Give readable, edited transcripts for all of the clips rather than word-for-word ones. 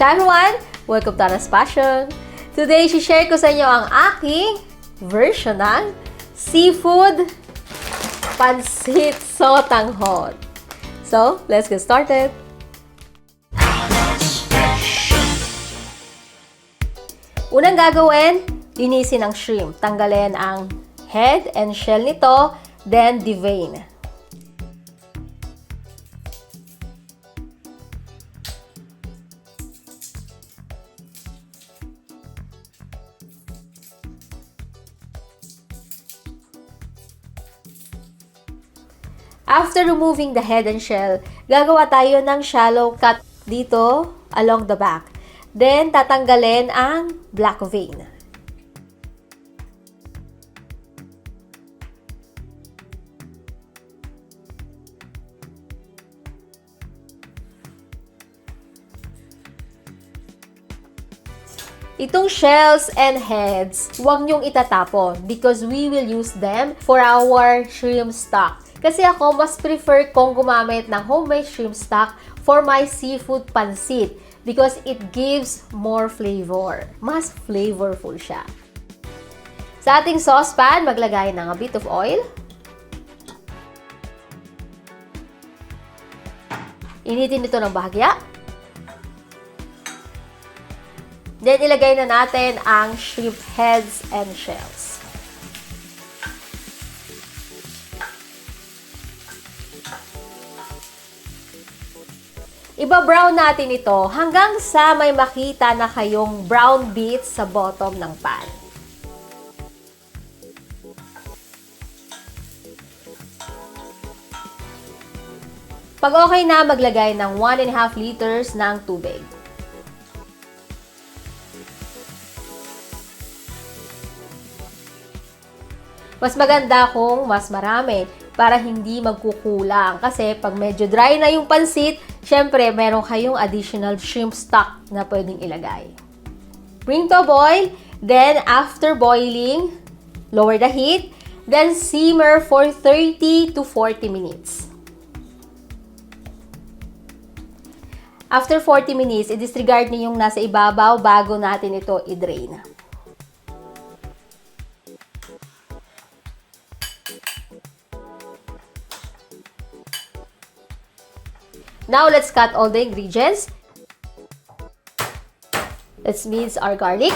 Hi everyone! Welcome to Tana's Passion! Today, share ko sa inyo ang aking version ng seafood Pancit Sotanghon. So, let's get started! Unang gagawin, linisin ang shrimp. Tanggalin ang head and shell nito, then devein. After removing the head and shell, gagawa tayo ng shallow cut dito along the back. Then, tatanggalin ang black vein. Itong shells and heads, huwag nyong itatapon because we will use them for our shrimp stock. Kasi ako, mas prefer kong gumamit ng homemade shrimp stock for my seafood pancit because it gives more flavor. Mas flavorful siya. Sa ating saucepan, maglagay ng a bit of oil. Initin ito ng bahagya. Then, ilagay na natin ang shrimp heads and shells. Iba-brown natin ito hanggang sa may makita na kayong brown bits sa bottom ng pan. Pag okay na, maglagay ng 1.5 liters ng tubig. Mas maganda kung mas marami para hindi magkukulang. Kasi pag medyo dry na yung pansit, syempre meron kayong additional shrimp stock na pwedeng ilagay. Bring to a boil, then after boiling, lower the heat, then simmer for 30 to 40 minutes. After 40 minutes, i-disregard niyo yung nasa ibabaw bago natin ito i-drain. Now, let's cut all the ingredients. Let's mince our garlic.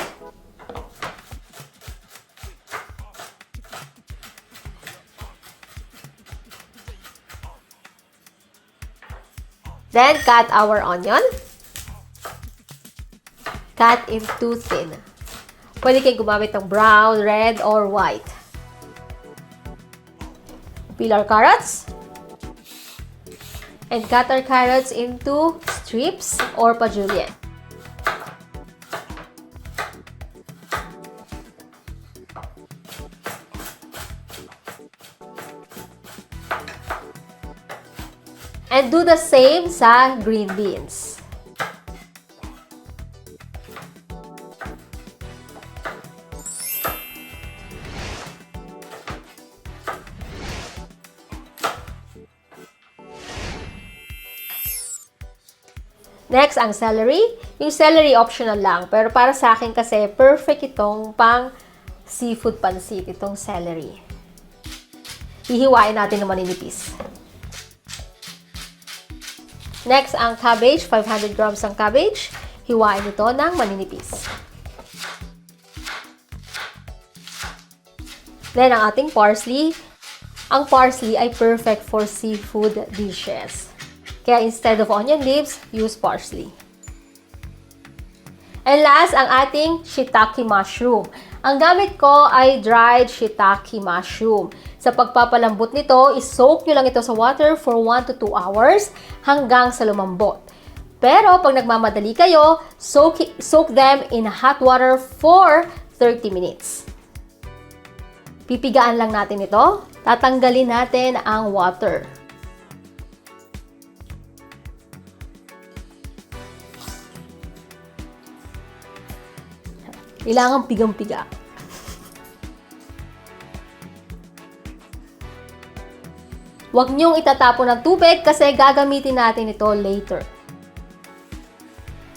Then, cut our onion. Cut into thin. Pwede kayong gumamit ng brown, red, or white. Peel our carrots. And cut our carrots into strips or pa-julienne. And do the same sa green beans. Next, ang celery. Yung celery optional lang. Pero para sa akin kasi, perfect itong pang seafood pancit, itong celery. Hihiwain natin ng maninipis. Next, ang cabbage. 500 grams ang cabbage. Hiwain ito ng maninipis. Then, ang ating parsley. Ang parsley ay perfect for seafood dishes. Kaya instead of onion leaves, use parsley. And last, ang ating shiitake mushroom. Ang gamit ko ay dried shiitake mushroom. Sa pagpapalambot nito, isoak nyo lang ito sa water for 1 to 2 hours hanggang sa lumambot. Pero pag nagmamadali kayo, soak them in hot water for 30 minutes. Pipigaan lang natin ito. Tatanggalin natin ang water. Kailangan pigang-piga. Huwag niyong itatapon ng tubig kasi gagamitin natin ito later.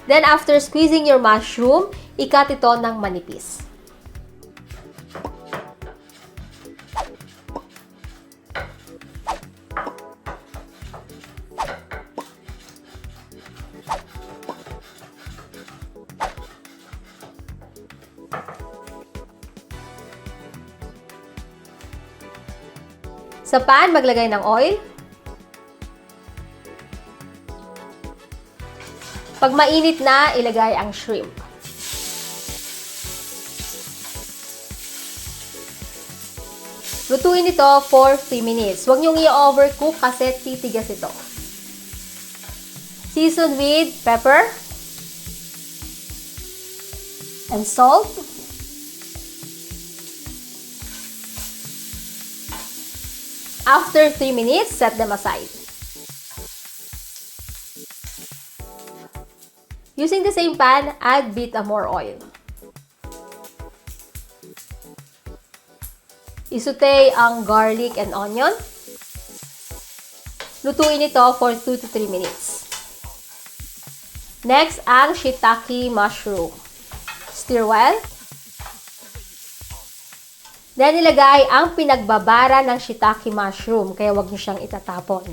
Then, after squeezing your mushroom, ikat ito ng manipis. Sa pan, maglagay ng oil. Pag mainit na, ilagay ang shrimp. Lutuin ito for 3 minutes. Huwag niyong i-overcook kasi titigas ito. Season with pepper and salt. After 3 minutes, set them aside. Using the same pan, add bit more oil. Isaute ang garlic and onion. Lutuin ito for 2 to 3 minutes. Next, ang shiitake mushroom. Stir well. Then, ilagay ang pinagbabara ng shiitake mushroom, kaya wag niyo siyang itatapon.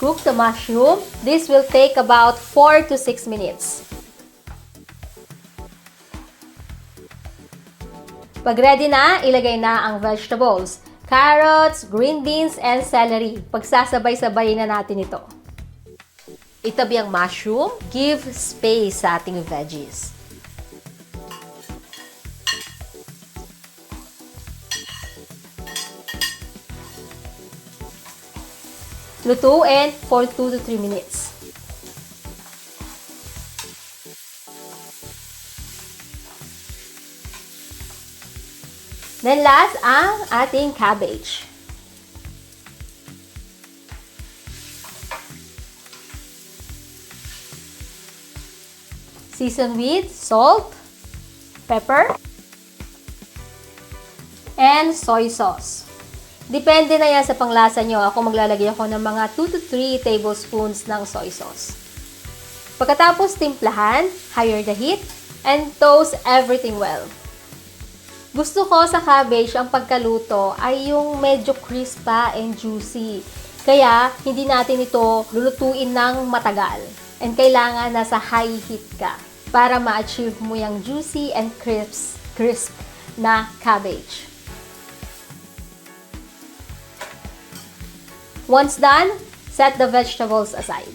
Cook the mushroom. This will take about 4 to 6 minutes. Pag ready na, ilagay na ang vegetables. Carrots, green beans, and celery. Pagsasabay-sabay na natin ito. Itabi ang mushroom. Give space sa ating veggies. Lutuin for 2 to 3 minutes. Then last, ang ating cabbage. Season with salt, pepper, and soy sauce. Depende na yan sa panglasa nyo. Ako maglalagay ako ng mga 2 to 3 tablespoons ng soy sauce. Pagkatapos timplahan, higher the heat, and toast everything well. Gusto ko sa cabbage, ang pagkaluto ay yung medyo crisp pa and juicy. Kaya, hindi natin ito lulutuin ng matagal. And kailangan nasa high heat ka para ma-achieve mo yung juicy and crisp na cabbage. Once done, set the vegetables aside.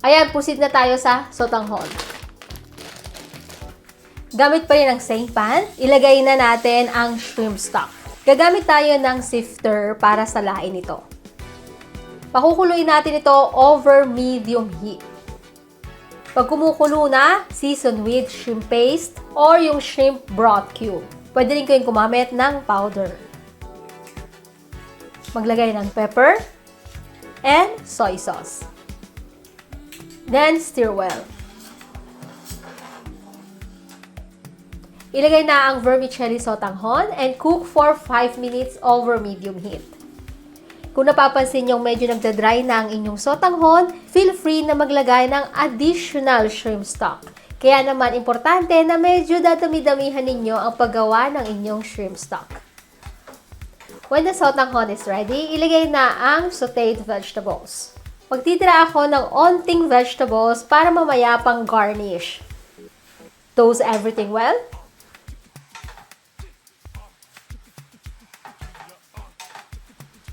Ayan, proceed na tayo sa sotanghon. Gamit pa rin ang same pan, ilagay na natin ang shrimp stock. Gagamit tayo ng sifter para salain ito. Pakukuluin natin ito over medium heat. Pag kumukulo na, season with shrimp paste or yung shrimp broth cube. Pwede rin kayong gumamit ng powder. Maglagay ng pepper and soy sauce. Then, stir well. Ilagay na ang vermicelli sotanghon and cook for 5 minutes over medium heat. Kung napapansin nyo medyo nagda-dry na ang inyong sotanghon, feel free na maglagay ng additional shrimp stock. Kaya naman importante na medyo dadami-damihan ninyo ang paggawa ng inyong shrimp stock. When the sotanghon is ready, ilagay na ang sautéed vegetables. Magtitira ako ng onting vegetables para mamaya pang garnish. Toast everything well.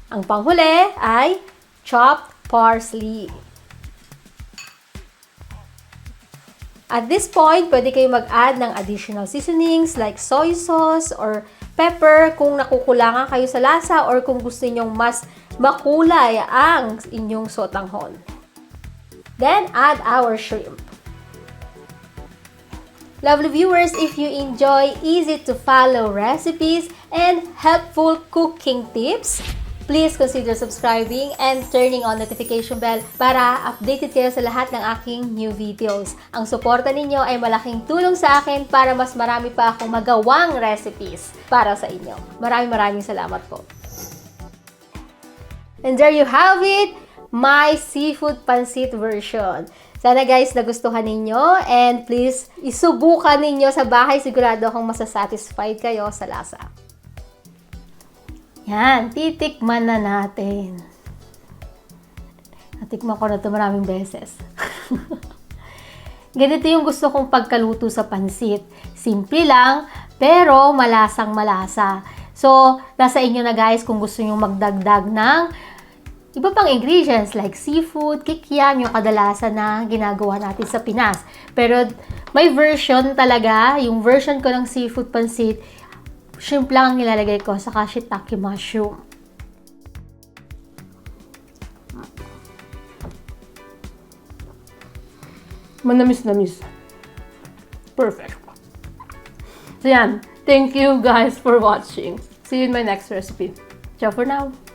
Ang panghuli ay chopped parsley. At this point, pwede kayo mag-add ng additional seasonings like soy sauce or pepper kung nakukulangan kayo sa lasa or kung gusto ninyong mas makulay ang inyong sotanghon. Then, add our shrimp. Lovely viewers, if you enjoy easy-to-follow recipes and helpful cooking tips, please consider subscribing and turning on notification bell para updated kayo sa lahat ng aking new videos. Ang suporta ninyo ay malaking tulong sa akin para mas marami pa akong magawang recipes para sa inyo. Maraming salamat po. And there you have it, my seafood pancit version. Sana guys nagustuhan ninyo and please isubukan ninyo sa bahay. Sigurado akong masasatisfied kayo sa lasa. Yan, titikman na natin. Natikman ko na ito maraming beses. Ganito yung gusto kong pagkaluto sa pansit. Simple lang, pero malasang malasa. So, nasa inyo na guys kung gusto nyo magdagdag ng iba pang ingredients like seafood, kikiam, yung kadalasan na ginagawa natin sa Pinas. Pero may version talaga, yung version ko ng seafood pansit, shrimp lang ang nilalagay ko, saka shiitake mushroom. Manamis-namis. Perfect. So yan, thank you guys for watching. See you in my next recipe. Ciao for now!